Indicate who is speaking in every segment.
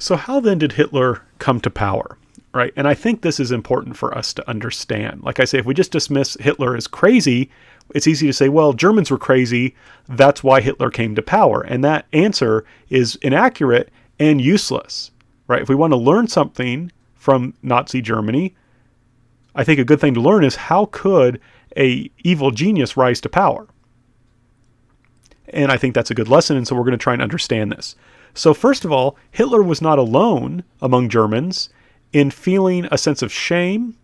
Speaker 1: So how then did Hitler come to power? Right? And I think this is important for us to understand. Like I say, if we just dismiss Hitler as crazy, it's easy to say, well, Germans were crazy. That's why Hitler came to power. And that answer is inaccurate and useless. Right? If we want to learn something from Nazi Germany, I think a good thing to learn is how could a evil genius rise to power? And I think that's a good lesson. And so we're going to try and understand this. So first of all, Hitler was not alone among Germans in feeling a sense of shame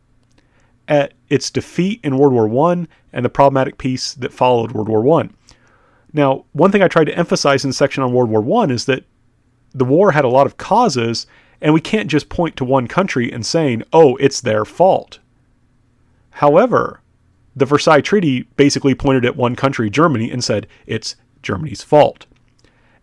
Speaker 1: at its defeat in World War I and the problematic peace that followed World War I. Now, one thing I tried to emphasize in the section on World War I is that the war had a lot of causes, and we can't just point to one country and saying, oh, it's their fault. However, the Versailles Treaty basically pointed at one country, Germany, and said it's Germany's fault.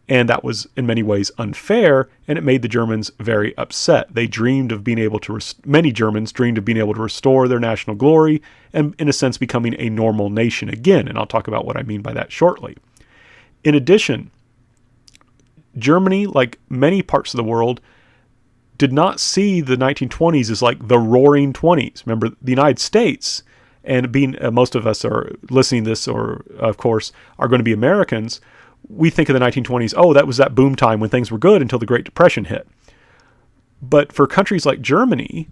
Speaker 1: And that was in many ways unfair, and it made the Germans very upset. They dreamed of being able to, many Germans dreamed of being able to restore their national glory and, in a sense, becoming a normal nation again. And I'll talk about what I mean by that shortly. In addition, Germany, like many parts of the world, did not see the 1920s as like the roaring 20s. Remember, the United States, and being most of us are listening to this, or of course, are going to be Americans, we think of the 1920s, oh, that was that boom time when things were good until the Great Depression hit. But for countries like Germany,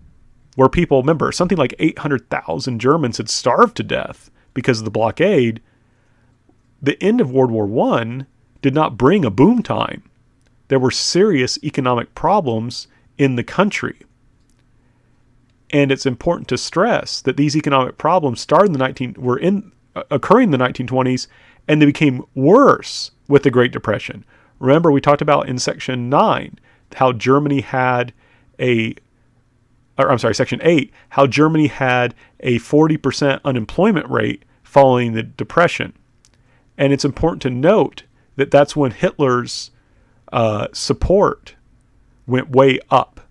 Speaker 1: where people, remember, something like 800,000 Germans had starved to death because of the blockade, the end of World War I did not bring a boom time. There were serious economic problems in the country. And it's important to stress that these economic problems started occurring in the 1920s, and they became worse with the Great Depression. Remember, we talked about in section 9 how Germany had section 8, how Germany had a 40% unemployment rate following the Depression. And it's important to note that that's when Hitler's support went way up.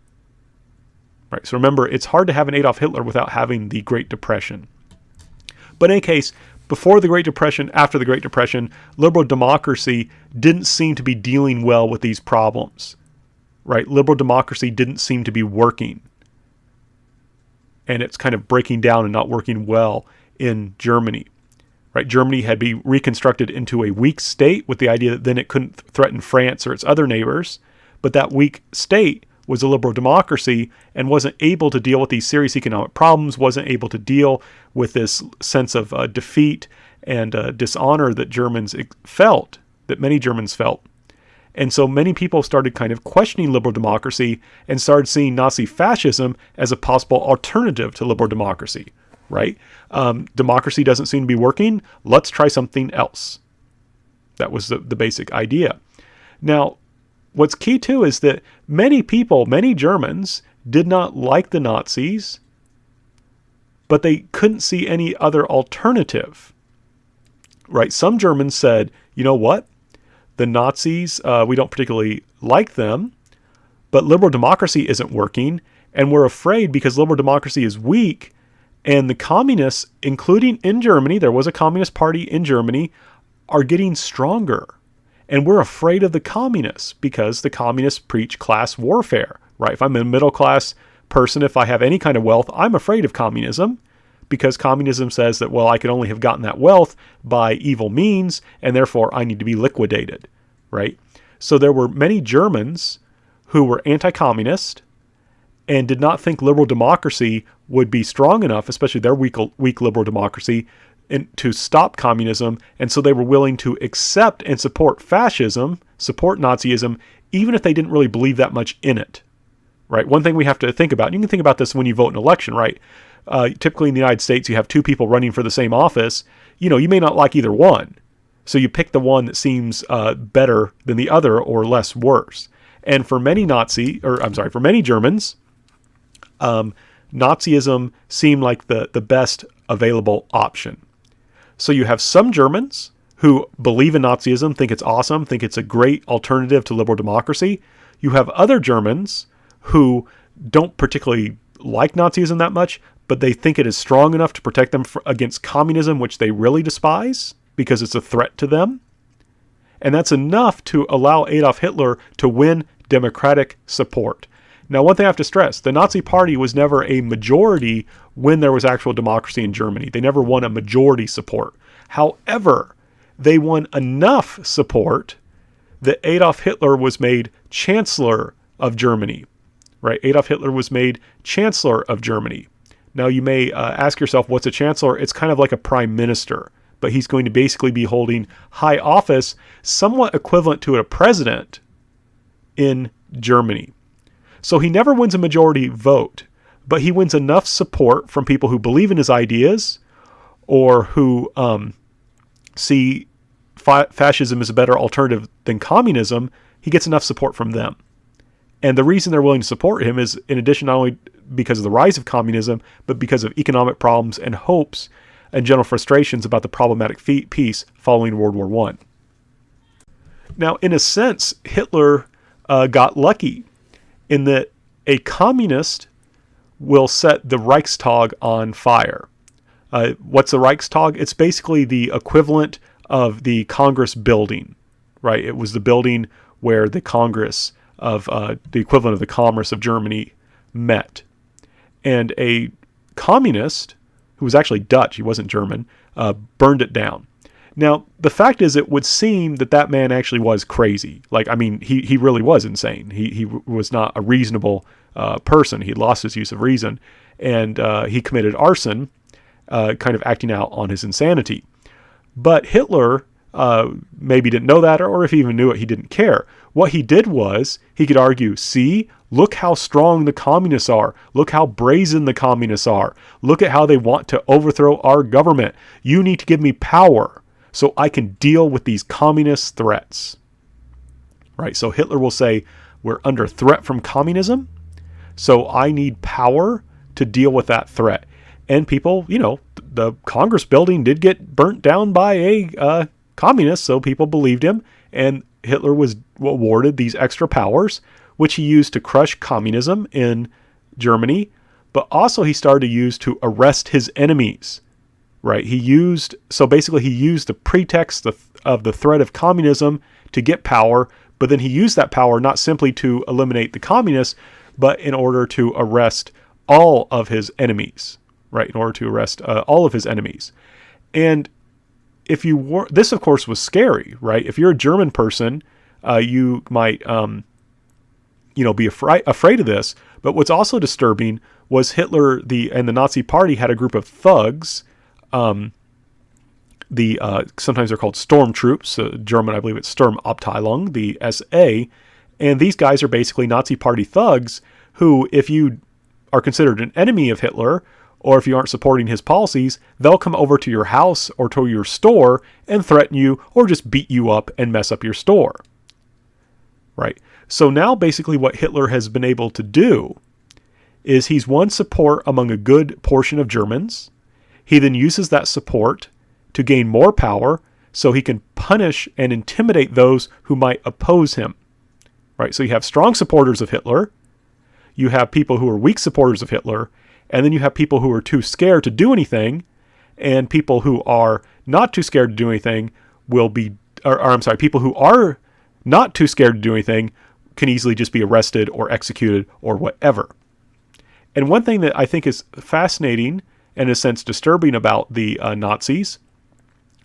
Speaker 1: Right. So remember, it's hard to have an Adolf Hitler without having the Great Depression. But in any case, before the Great Depression, after the Great Depression, liberal democracy didn't seem to be dealing well with these problems. Right? Liberal democracy didn't seem to be working. And it's kind of breaking down and not working well in Germany. Right? Germany had been reconstructed into a weak state with the idea that then it couldn't threaten France or its other neighbors. But that weak state was a liberal democracy and wasn't able to deal with these serious economic problems, wasn't able to deal with this sense of defeat and dishonor that Germans felt, that many Germans felt. And so many people started kind of questioning liberal democracy and started seeing Nazi fascism as a possible alternative to liberal democracy, right? Democracy doesn't seem to be working. Let's try something else. That was the basic idea. Now, what's key too is that many people, many Germans, did not like the Nazis, but they couldn't see any other alternative. Right? Some Germans said, you know what? The Nazis, we don't particularly like them, but liberal democracy isn't working, and we're afraid because liberal democracy is weak, and the communists, including in Germany, there was a communist party in Germany, are getting stronger. And we're afraid of the communists because the communists preach class warfare, right? If I'm a middle class person, if I have any kind of wealth, I'm afraid of communism because communism says that, well, I could only have gotten that wealth by evil means, and therefore I need to be liquidated, right? So there were many Germans who were anti-communist and did not think liberal democracy would be strong enough, especially their weak liberal democracy, to stop communism, and so they were willing to accept and support fascism, support Nazism, even if they didn't really believe that much in it, right? One thing we have to think about, and you can think about this when you vote in an election, right? Typically in the United States, you have two people running for the same office. You may not like either one, so you pick the one that seems better than the other or less worse. And for many for many Germans, Nazism seemed like the best available option. So you have some Germans who believe in Nazism, think it's awesome, think it's a great alternative to liberal democracy. You have other Germans who don't particularly like Nazism that much, but they think it is strong enough to protect them against communism, which they really despise because it's a threat to them. And that's enough to allow Adolf Hitler to win democratic support. Now, one thing I have to stress, the Nazi Party was never a majority when there was actual democracy in Germany. They never won a majority support. However, they won enough support that Adolf Hitler was made Chancellor of Germany, right? Adolf Hitler was made Chancellor of Germany. Now, you may ask yourself, what's a chancellor? It's kind of like a prime minister, but he's going to basically be holding high office, somewhat equivalent to a president in Germany. So he never wins a majority vote, but he wins enough support from people who believe in his ideas or who see fascism as a better alternative than communism. He gets enough support from them. And the reason they're willing to support him is, in addition, not only because of the rise of communism, but because of economic problems and hopes and general frustrations about the problematic peace following World War I. Now, in a sense, Hitler got lucky in that a communist will set the Reichstag on fire. What's the Reichstag? It's basically the equivalent of the Congress building, right? It was the building where the Congress of the equivalent of the Commerce of Germany met. And a communist, who was actually Dutch, he wasn't German, burned it down. Now, the fact is, it would seem that that man actually was crazy. Like, I mean, he really was insane. He was not a reasonable person. He lost his use of reason, and he committed arson, kind of acting out on his insanity. But Hitler maybe didn't know that, or if he even knew it, he didn't care. What he did was, he could argue, see, look how strong the communists are. Look how brazen the communists are. Look at how they want to overthrow our government. You need to give me power so I can deal with these communist threats. Right? So Hitler will say, we're under threat from communism, so I need power to deal with that threat. And people, the Congress building did get burnt down by a communist, so people believed him, and Hitler was awarded these extra powers, which he used to crush communism in Germany, but also he started to use to arrest his enemies, right? He used the pretext of the threat of communism to get power, but then he used that power not simply to eliminate the communists, but in order to arrest all of his enemies, right? In order to arrest all of his enemies. And this of course was scary, right? If you're a German person, you might, be afraid of this. But what's also disturbing was Hitler and the Nazi Party had a group of thugs. Sometimes they're called stormtroops. German, I believe it's Sturmabteilung, the SA. And these guys are basically Nazi Party thugs who, if you are considered an enemy of Hitler, or if you aren't supporting his policies, they'll come over to your house or to your store and threaten you or just beat you up and mess up your store. Right? So now basically what Hitler has been able to do is he's won support among a good portion of Germans. He then uses that support to gain more power so he can punish and intimidate those who might oppose him. Right? So you have strong supporters of Hitler. You have people who are weak supporters of Hitler. And then you have people who are too scared to do anything, and people who are not too scared to do anything people who are not too scared to do anything can easily just be arrested or executed or whatever. And one thing that I think is fascinating and in a sense disturbing about the Nazis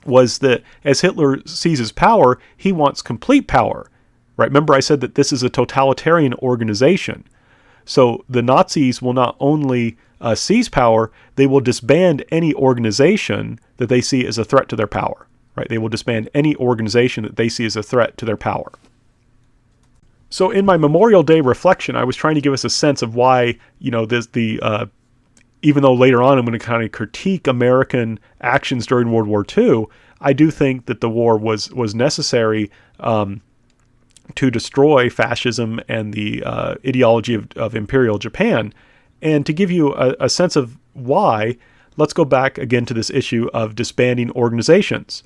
Speaker 1: was that as Hitler seizes power, he wants complete power. Right? Remember I said that this is a totalitarian organization. So the Nazis will not only seize power, they will disband any organization that they see as a threat to their power. Right? They will disband any organization that they see as a threat to their power. So in my Memorial Day reflection, I was trying to give us a sense of why, even though later on I'm going to kind of critique American actions during World War II, I do think that the war was necessary to destroy fascism and the ideology of Imperial Japan. And to give you a sense of why, let's go back again to this issue of disbanding organizations.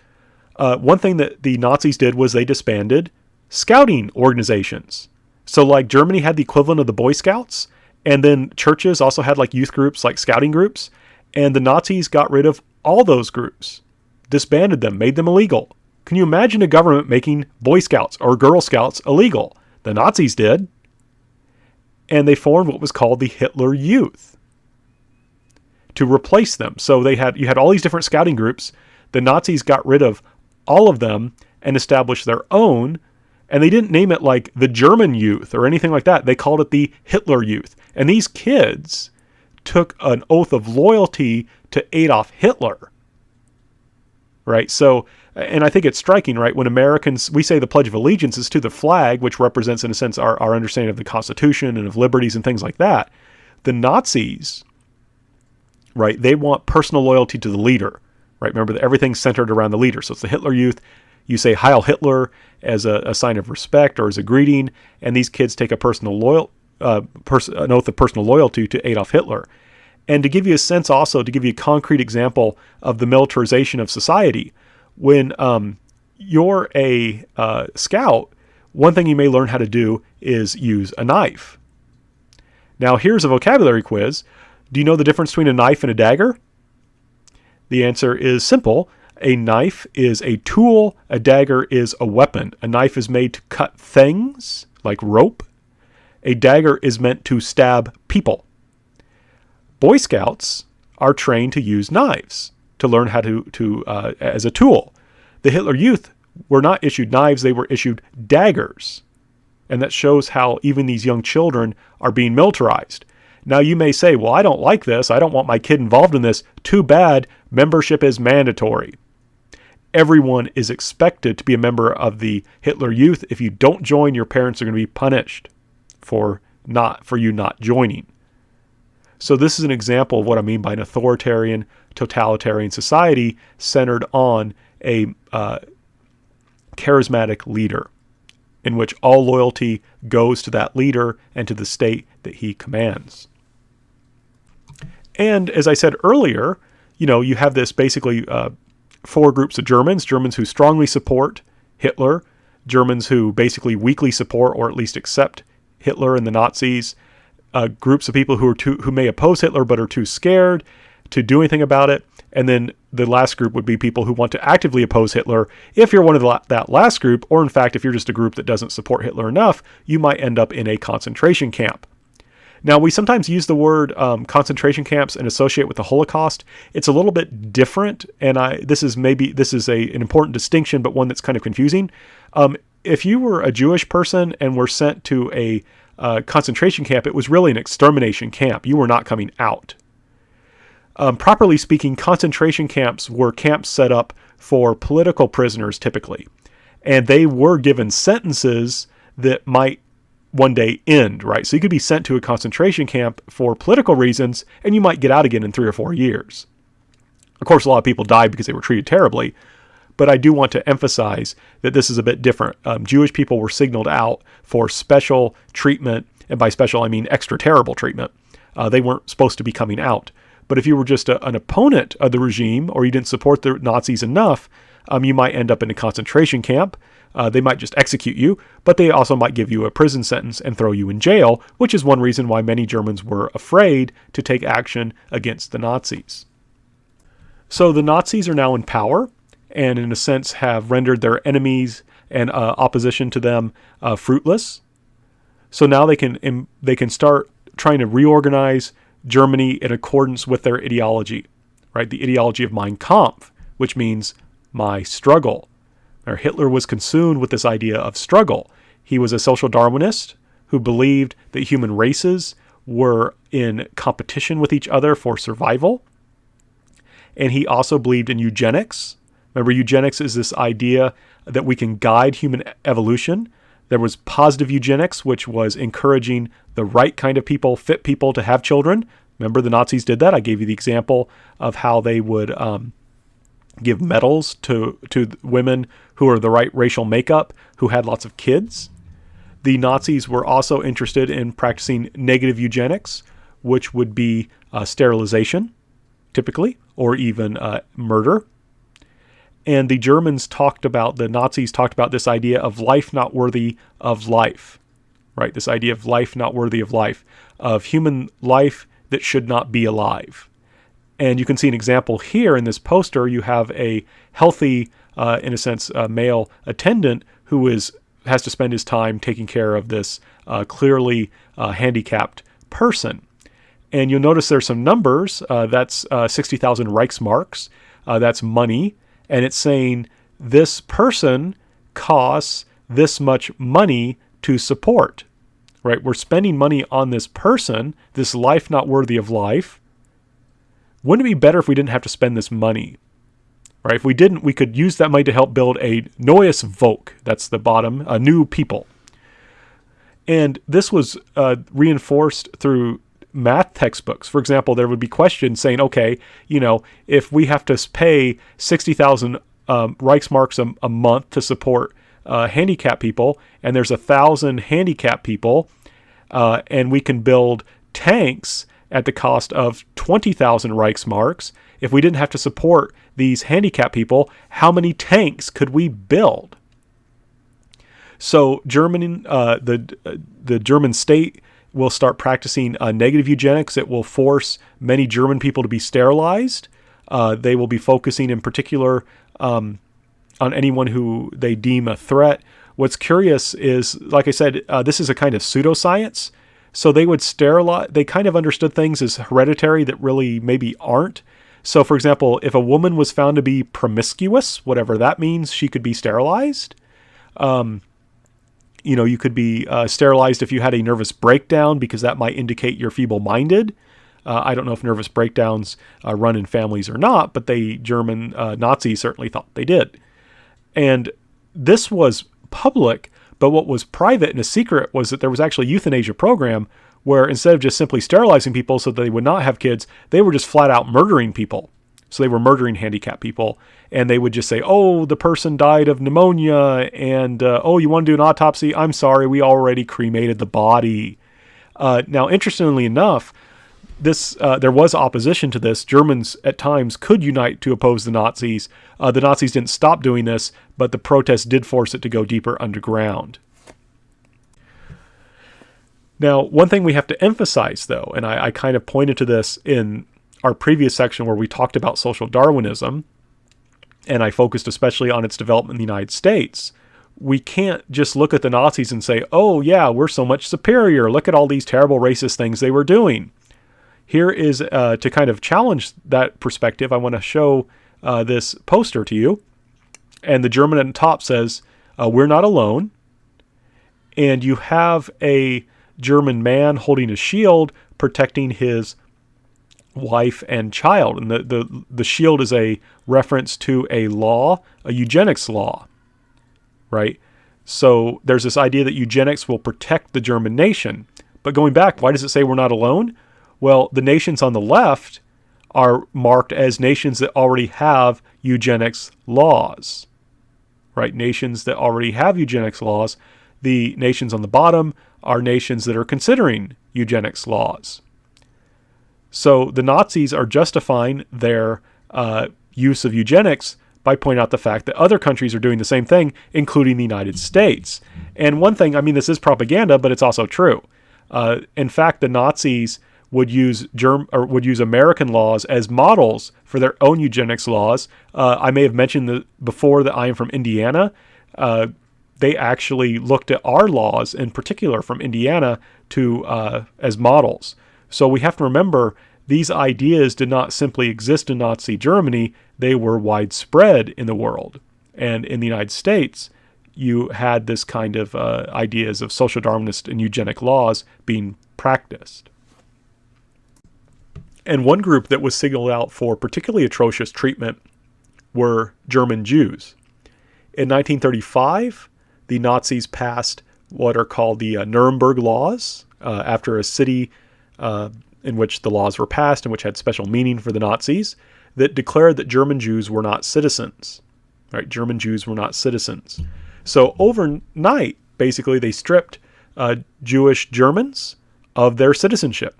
Speaker 1: One thing that the Nazis did was they disbanded scouting organizations. So like Germany had the equivalent of the Boy Scouts, and then churches also had like youth groups, like scouting groups, and the Nazis got rid of all those groups, disbanded them, made them illegal. Can you imagine a government making Boy Scouts or Girl Scouts illegal? The Nazis did. And they formed what was called the Hitler Youth to replace them. So you had all these different scouting groups. The Nazis got rid of all of them and established their own. And they didn't name it like the German Youth or anything like that. They called it the Hitler Youth. And these kids took an oath of loyalty to Adolf Hitler. Right? So, and I think it's striking, right? When Americans, we say the Pledge of Allegiance is to the flag, which represents, in a sense, our understanding of the Constitution and of liberties and things like that. The Nazis, right, they want personal loyalty to the leader, right? Remember that everything's centered around the leader. So it's the Hitler Youth. You say Heil Hitler as a sign of respect or as a greeting, and these kids take an oath of personal loyalty to Adolf Hitler. And to give you a sense also, to give you a concrete example of the militarization of society, when you're a scout, one thing you may learn how to do is use a knife. Now here's a vocabulary quiz. Do you know the difference between a knife and a dagger? The answer is simple. A knife is a tool, a dagger is a weapon. A knife is made to cut things, like rope. A dagger is meant to stab people. Boy Scouts are trained to use knives, to learn how to as a tool. The Hitler Youth were not issued knives, they were issued daggers. And that shows how even these young children are being militarized. Now you may say, well, I don't like this. I don't want my kid involved in this. Too bad. Membership is mandatory. Everyone is expected to be a member of the Hitler Youth. If you don't join, your parents are going to be punished for you not joining. So this is an example of what I mean by an authoritarian, totalitarian society centered on a charismatic leader, in which all loyalty goes to that leader and to the state that he commands. And as I said earlier, you have this basically four groups of Germans who strongly support Hitler, Germans who basically weakly support or at least accept Hitler and the Nazis, groups of people who may oppose Hitler but are too scared to do anything about it, and then the last group would be people who want to actively oppose Hitler. If you're one of that last group, or in fact, if you're just a group that doesn't support Hitler enough, you might end up in a concentration camp. Now, we sometimes use the word concentration camps and associate with the Holocaust. It's a little bit different, and this is an important distinction, but one that's kind of confusing. If you were a Jewish person and were sent to a concentration camp, it was really an extermination camp. You were not coming out. Properly speaking, concentration camps were camps set up for political prisoners typically, and they were given sentences that might one day end, right? So you could be sent to a concentration camp for political reasons, and you might get out again in 3 or 4 years. Of course, a lot of people died because they were treated terribly, but I do want to emphasize that this is a bit different. Jewish people were signaled out for special treatment, and by special I mean extra terrible treatment. They weren't supposed to be coming out. But if you were just an opponent of the regime, or you didn't support the Nazis enough, you might end up in a concentration camp. They might just execute you, but they also might give you a prison sentence and throw you in jail, which is one reason why many Germans were afraid to take action against the Nazis. So the Nazis are now in power, and in a sense have rendered their enemies and opposition to them fruitless. So now they can start trying to reorganize Germany in accordance with their ideology, right? The ideology of Mein Kampf, which means my struggle. Now, Hitler was consumed with this idea of struggle. He was a social Darwinist who believed that human races were in competition with each other for survival. And he also believed in eugenics. Remember, eugenics is this idea that we can guide human evolution. There was positive eugenics, which was encouraging the right kind of people, fit people to have children. Remember, the Nazis did that. I gave you the example of how they would give medals to women who are the right racial makeup, who had lots of kids. The Nazis were also interested in practicing negative eugenics, which would be sterilization, typically, or even murder. And the Nazis talked about this idea of life not worthy of life, right? This idea of life not worthy of life, of human life that should not be alive. And you can see an example here in this poster. You have a healthy, in a sense, male attendant who is has to spend his time taking care of this clearly handicapped person. And you'll notice there's some numbers. That's 60,000 Reichsmarks. That's money. And it's saying this person costs this much money to support, right? We're spending money on this person, this life not worthy of life. Wouldn't it be better if we didn't have to spend this money, right? If we didn't, we could use that money to help build a neues Volk. That's the bottom, a new people. And this was reinforced through math textbooks. For example, there would be questions saying, okay, if we have to pay 60,000 Reichsmarks a month to support handicapped people, and there's 1,000 handicapped people, and we can build tanks at the cost of 20,000 Reichsmarks. If we didn't have to support these handicapped people, how many tanks could we build? So the German state will start practicing negative eugenics. It will force many German people to be sterilized. They will be focusing in particular on anyone who they deem a threat. What's curious is, like I said, this is a kind of pseudoscience. So they would sterilize, they kind of understood things as hereditary that really maybe aren't. So for example, if a woman was found to be promiscuous, whatever that means, she could be sterilized. You could be sterilized if you had a nervous breakdown, because that might indicate you're feeble-minded. I don't know if nervous breakdowns run in families or not, but German Nazis certainly thought they did. And this was public, but what was private and a secret was that there was actually a euthanasia program where instead of just simply sterilizing people so that they would not have kids, they were just flat out murdering people. So they were murdering handicapped people, and they would just say, oh, the person died of pneumonia, and oh, you want to do an autopsy? I'm sorry, we already cremated the body. Now, interestingly enough, there was opposition to this. Germans at times could unite to oppose the Nazis. The Nazis didn't stop doing this, but the protests did force it to go deeper underground. Now, one thing we have to emphasize, though, and I kind of pointed to this in our previous section where we talked about social Darwinism, and I focused especially on its development in the United States. We can't just look at the Nazis and say, oh yeah, we're so much superior. Look at all these terrible racist things they were doing. Here is, to kind of challenge that perspective, I want to show this poster to you. And the German at the top says, we're not alone. And you have a German man holding a shield protecting his wife and child. And the shield is a reference to a law, a eugenics law, right? So there's this idea that eugenics will protect the German nation. But going back, why does it say we're not alone? Well, the nations on the left are marked as nations that already have eugenics laws, right? Nations that already have eugenics laws. The nations on the bottom are nations that are considering eugenics laws. So the Nazis are justifying their use of eugenics by pointing out the fact that other countries are doing the same thing, including the United States. And one thing, this is propaganda, but it's also true. In fact, the Nazis would use American laws as models for their own eugenics laws. I may have mentioned before that I am from Indiana. They actually looked at our laws, in particular from Indiana, as models. So we have to remember these ideas did not simply exist in Nazi Germany, they were widespread in the world. And in the United States, you had this kind of ideas of social Darwinist and eugenic laws being practiced. And one group that was singled out for particularly atrocious treatment were German Jews. In 1935, the Nazis passed what are called the Nuremberg Laws, after a city in which the laws were passed and which had special meaning for the Nazis, that declared that German Jews were not citizens. Right? German Jews were not citizens. So overnight, basically, they stripped Jewish Germans of their citizenship.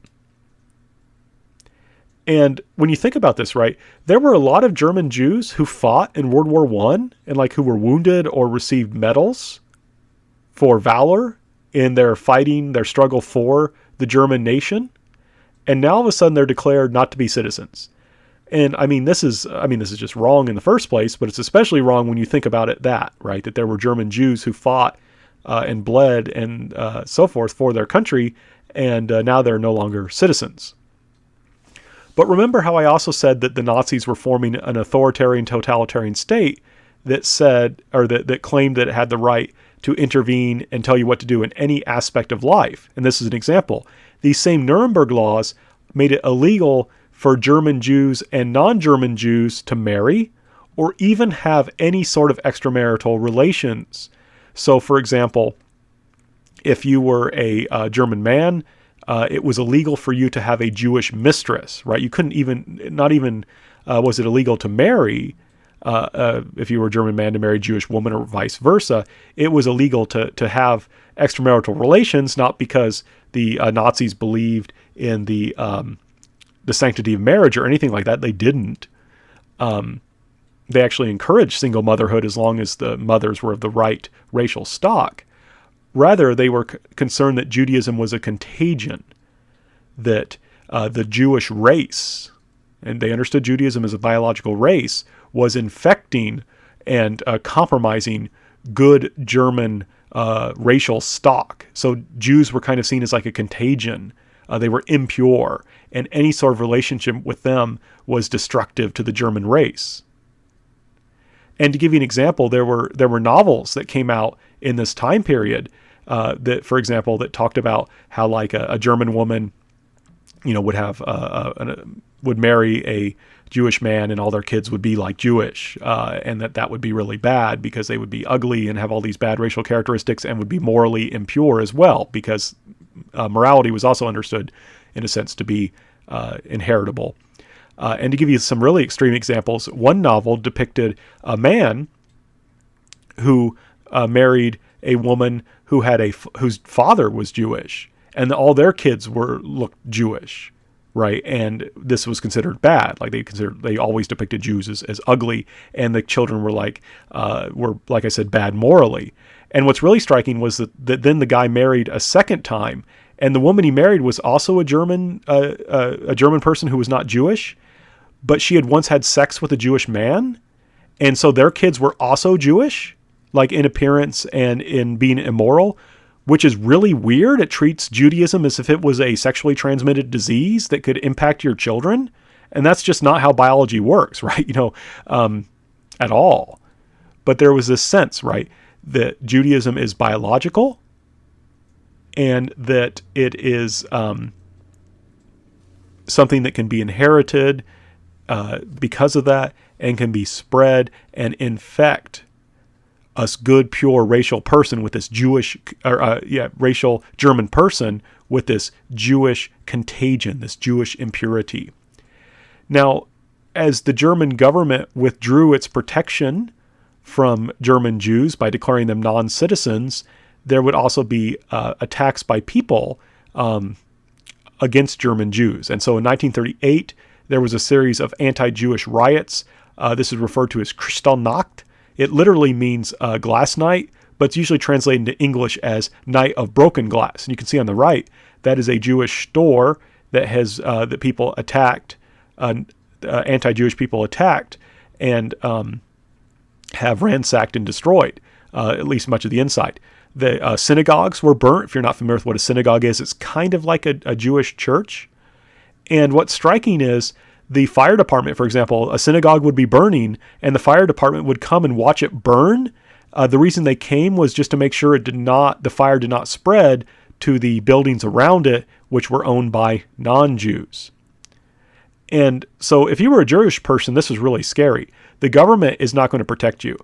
Speaker 1: And when you think about this, right, there were a lot of German Jews who fought in World War I and who were wounded or received medals for valor in their fighting, their struggle for the German nation. And now all of a sudden they're declared not to be citizens. And this is just wrong in the first place, but it's especially wrong when you think about it that there were German Jews who fought and bled and so forth for their country, and now they're no longer citizens. But remember how I also said that the Nazis were forming an authoritarian, totalitarian state that said, or that claimed that it had the right to intervene and tell you what to do in any aspect of life. And this is an example. These same Nuremberg laws made it illegal for German Jews and non-German Jews to marry or even have any sort of extramarital relations. So, for example, if you were a German man, it was illegal for you to have a Jewish mistress, right? You couldn't even, not even was it illegal to marry, if you were a German man to marry a Jewish woman or vice versa. It was illegal to have extramarital relations, not because the Nazis believed in the sanctity of marriage or anything like that. They didn't. They actually encouraged single motherhood as long as the mothers were of the right racial stock. Rather, they were concerned that Judaism was a contagion, that the Jewish race, and they understood Judaism as a biological race, was infecting and compromising good German racial stock. So Jews were kind of seen as like a contagion. They were impure, and any sort of relationship with them was destructive to the German race. And to give you an example, there were novels that came out in this time period that, for example, that talked about how like a German woman, would have would marry a Jewish man and all their kids would be like Jewish, and that would be really bad because they would be ugly and have all these bad racial characteristics and would be morally impure as well, because morality was also understood in a sense to be inheritable. And to give you some really extreme examples, one novel depicted a man who married a woman who had whose father was Jewish, and all their kids looked Jewish, right? And this was considered bad. Like they always depicted Jews as ugly, and the children were like I said, bad morally. And what's really striking was that then the guy married a second time, and the woman he married was also a German person who was not Jewish, but she had once had sex with a Jewish man, and so their kids were also Jewish, like in appearance and in being immoral, which is really weird. It treats Judaism as if it was a sexually transmitted disease that could impact your children, and that's just not how biology works, right? At all. But there was this sense, right, that Judaism is biological, and that it is something that can be inherited because of that, and can be spread and infect us good, pure racial person with this racial German person with this Jewish contagion, this Jewish impurity. Now, as the German government withdrew its protection from German Jews by declaring them non-citizens, there would also be attacks by people against German Jews. And so in 1938, there was a series of anti-Jewish riots. This is referred to as Kristallnacht. It literally means glass night, but it's usually translated into English as Night of Broken Glass. And you can see on the right, that is a Jewish store that has that people attacked, anti-Jewish people attacked, and have ransacked and destroyed, at least much of the inside. The synagogues were burnt. If you're not familiar with what a synagogue is, it's kind of like a Jewish church. And what's striking is the fire department, for example, a synagogue would be burning and the fire department would come and watch it burn. The reason they came was just to make sure the fire did not spread to the buildings around it, which were owned by non-Jews. And so if you were a Jewish person, this was really scary. The government is not going to protect you.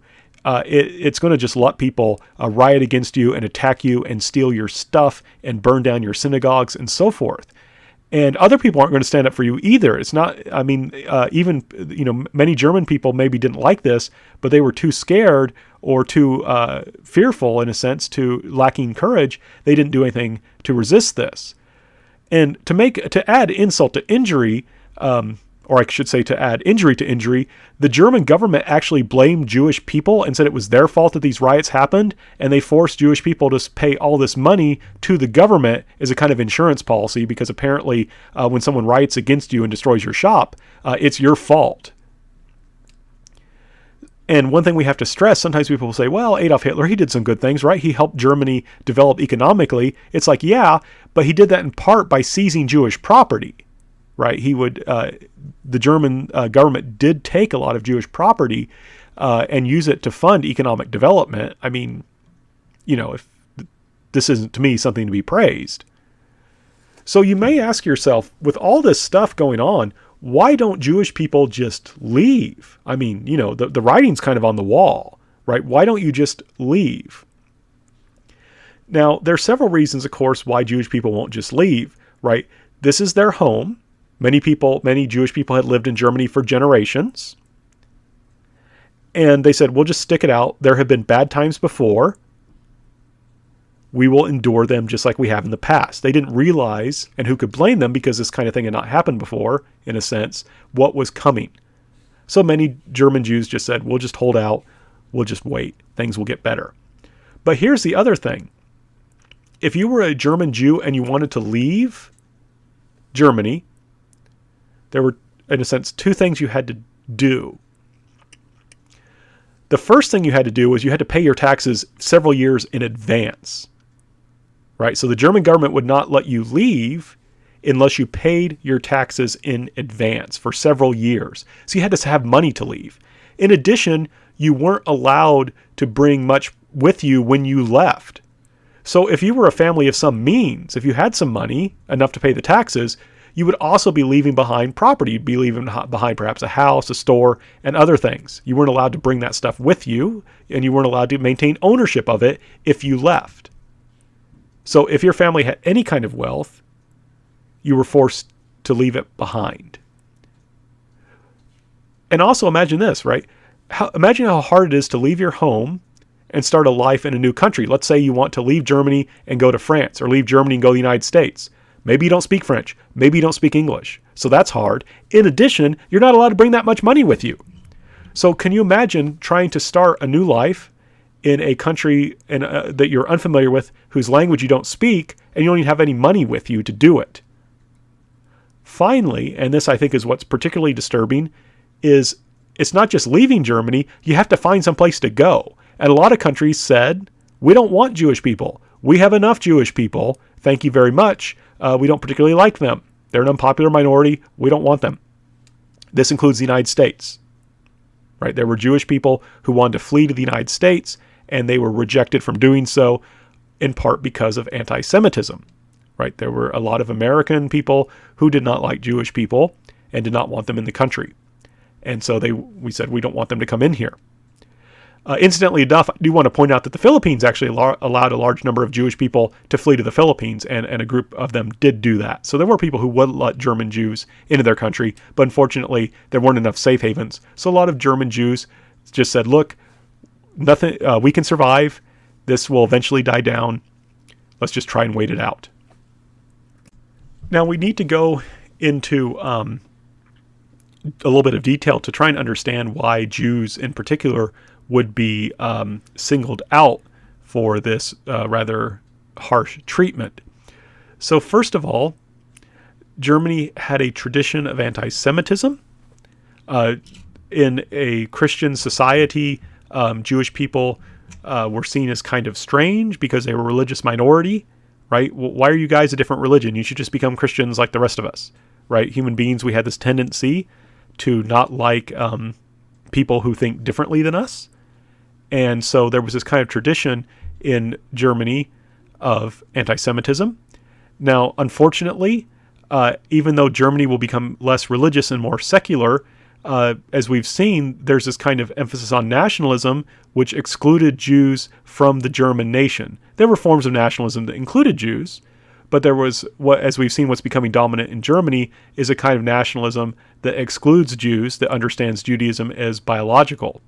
Speaker 1: It's going to just let people riot against you and attack you and steal your stuff and burn down your synagogues and so forth. And other people aren't going to stand up for you either. It's not, even, many German people maybe didn't like this, but they were too scared or too fearful, in a sense, to lacking courage. They didn't do anything to resist this. And to add insult to injury, or I should say to add injury to injury, the German government actually blamed Jewish people and said it was their fault that these riots happened, and they forced Jewish people to pay all this money to the government as a kind of insurance policy, because apparently when someone riots against you and destroys your shop, it's your fault. And one thing we have to stress, sometimes people will say, well, Adolf Hitler, he did some good things, right? He helped Germany develop economically. It's like, yeah, but he did that in part by seizing Jewish property, right? The German government did take a lot of Jewish property and use it to fund economic development. I mean, if this isn't, to me, something to be praised. So you may ask yourself, with all this stuff going on, why don't Jewish people just leave? I mean, the writing's kind of on the wall, right? Why don't you just leave? Now, there are several reasons, of course, why Jewish people won't just leave, right? This is their home. Many Jewish people had lived in Germany for generations. And they said, we'll just stick it out. There have been bad times before. We will endure them just like we have in the past. They didn't realize, and who could blame them, because this kind of thing had not happened before, in a sense, what was coming. So many German Jews just said, we'll just hold out. We'll just wait. Things will get better. But here's the other thing. If you were a German Jew and you wanted to leave Germany, there were, in a sense, two things you had to do. The first thing you had to do was you had to pay your taxes several years in advance. Right? So the German government would not let you leave unless you paid your taxes in advance for several years. So you had to have money to leave. In addition, you weren't allowed to bring much with you when you left. So if you were a family of some means, if you had some money, enough to pay the taxes, you would also be leaving behind property. You'd be leaving behind perhaps a house, a store, and other things. You weren't allowed to bring that stuff with you, and you weren't allowed to maintain ownership of it if you left. So if your family had any kind of wealth, you were forced to leave it behind. And also imagine this, right? Imagine how hard it is to leave your home and start a life in a new country. Let's say you want to leave Germany and go to France, or leave Germany and go to the United States. Maybe you don't speak French. Maybe you don't speak English. So that's hard. In addition, you're not allowed to bring that much money with you. So can you imagine trying to start a new life in a country that you're unfamiliar with, whose language you don't speak, and you don't even have any money with you to do it? Finally, and this I think is what's particularly disturbing, is it's not just leaving Germany, you have to find some place to go. And a lot of countries said, we don't want Jewish people. We have enough Jewish people. Thank you very much. We don't particularly like them. They're an unpopular minority. We don't want them. This includes the United States. Right? There were Jewish people who wanted to flee to the United States, and they were rejected from doing so, in part because of anti-Semitism. Right? There were a lot of American people who did not like Jewish people and did not want them in the country. And so we said, we don't want them to come in here. Incidentally enough, I do want to point out that the Philippines actually allowed a large number of Jewish people to flee to the Philippines, and a group of them did do that. So there were people who would let German Jews into their country, but unfortunately, there weren't enough safe havens. So a lot of German Jews just said, look, nothing, we can survive. This will eventually die down. Let's just try and wait it out. Now, we need to go into a little bit of detail to try and understand why Jews in particular would be singled out for this rather harsh treatment. So first of all, Germany had a tradition of anti-Semitism. In a Christian society, Jewish people were seen as kind of strange because they were a religious minority, right? Why are you guys a different religion? You should just become Christians like the rest of us, right? Human beings, we had this tendency to not like people who think differently than us. And so there was this kind of tradition in Germany of anti-Semitism. Now, unfortunately, even though Germany will become less religious and more secular, as we've seen, there's this kind of emphasis on nationalism, which excluded Jews from the German nation. There were forms of nationalism that included Jews, but there was, as we've seen, what's becoming dominant in Germany is a kind of nationalism that excludes Jews, that understands Judaism as biological.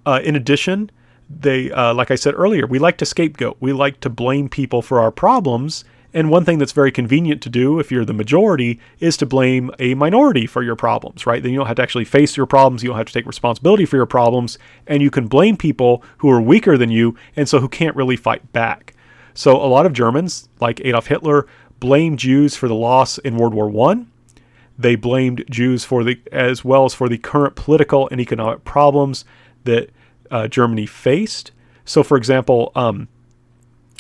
Speaker 1: In addition, they, like I said earlier, we like to scapegoat. We like to blame people for our problems. And one thing that's very convenient to do if you're the majority is to blame a minority for your problems, right? Then you don't have to actually face your problems. You don't have to take responsibility for your problems. And you can blame people who are weaker than you and so who can't really fight back. So a lot of Germans, like Adolf Hitler, blamed Jews for the loss in World War I. They blamed Jews as well as for the current political and economic problems that Germany faced. So, for example,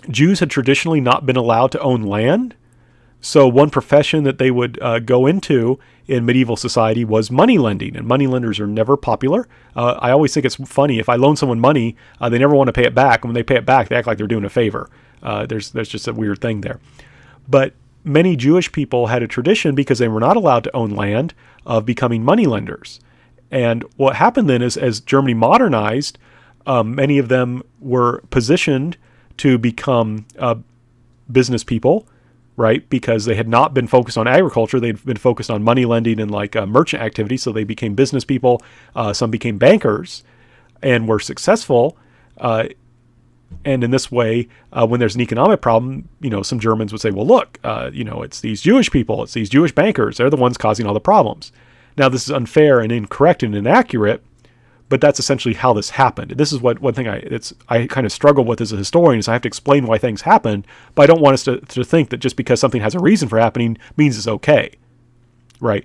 Speaker 1: Jews had traditionally not been allowed to own land. So one profession that they would go into in medieval society was money lending, and money lenders are never popular. I always think it's funny. If I loan someone money, they never want to pay it back. And when they pay it back, they act like they're doing a favor. There's just a weird thing there. But many Jewish people had a tradition, because they were not allowed to own land, of becoming money lenders. And what happened then is, as Germany modernized, many of them were positioned to become business people, right? Because they had not been focused on agriculture. They'd been focused on money lending and merchant activity. So they became business people. Some became bankers and were successful. And in this way, when there's an economic problem, some Germans would say, well, look, it's these Jewish people, it's these Jewish bankers. They're the ones causing all the problems. Now, this is unfair and incorrect and inaccurate, but that's essentially how this happened. This is one thing I kind of struggle with as a historian, is I have to explain why things happen, but I don't want us to think that just because something has a reason for happening means it's okay, right?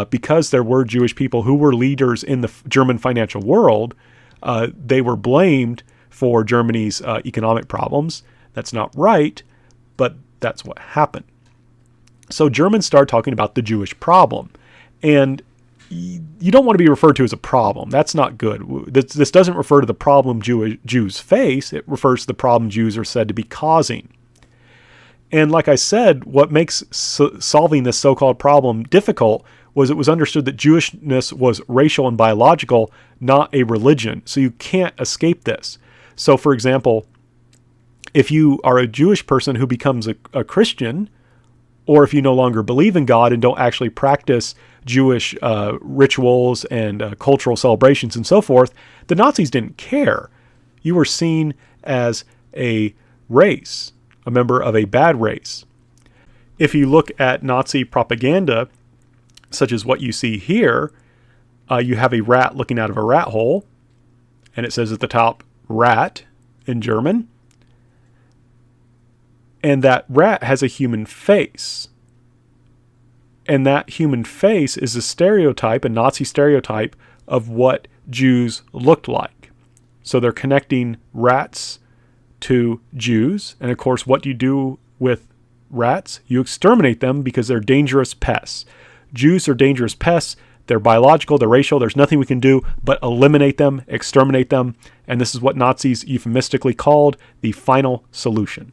Speaker 1: Because there were Jewish people who were leaders in the German financial world, they were blamed for Germany's economic problems. That's not right, but that's what happened. So Germans started talking about the Jewish problem, and you don't want to be referred to as a problem. That's not good. This doesn't refer to the problem Jews face. It refers to the problem Jews are said to be causing. And like I said, what makes solving this so-called problem difficult was it was understood that Jewishness was racial and biological, not a religion. So you can't escape this. So, for example, if you are a Jewish person who becomes a Christian, or if you no longer believe in God and don't actually practice Jewish rituals and cultural celebrations and so forth, the Nazis didn't care. You were seen as a race, a member of a bad race. If you look at Nazi propaganda, such as what you see here, you have a rat looking out of a rat hole, and it says at the top, rat in German. And that rat has a human face. And that human face is a stereotype, a Nazi stereotype of what Jews looked like. So they're connecting rats to Jews. And of course, what do you do with rats? You exterminate them because they're dangerous pests. Jews are dangerous pests. They're biological, they're racial. There's nothing we can do but eliminate them, exterminate them. And this is what Nazis euphemistically called the final solution.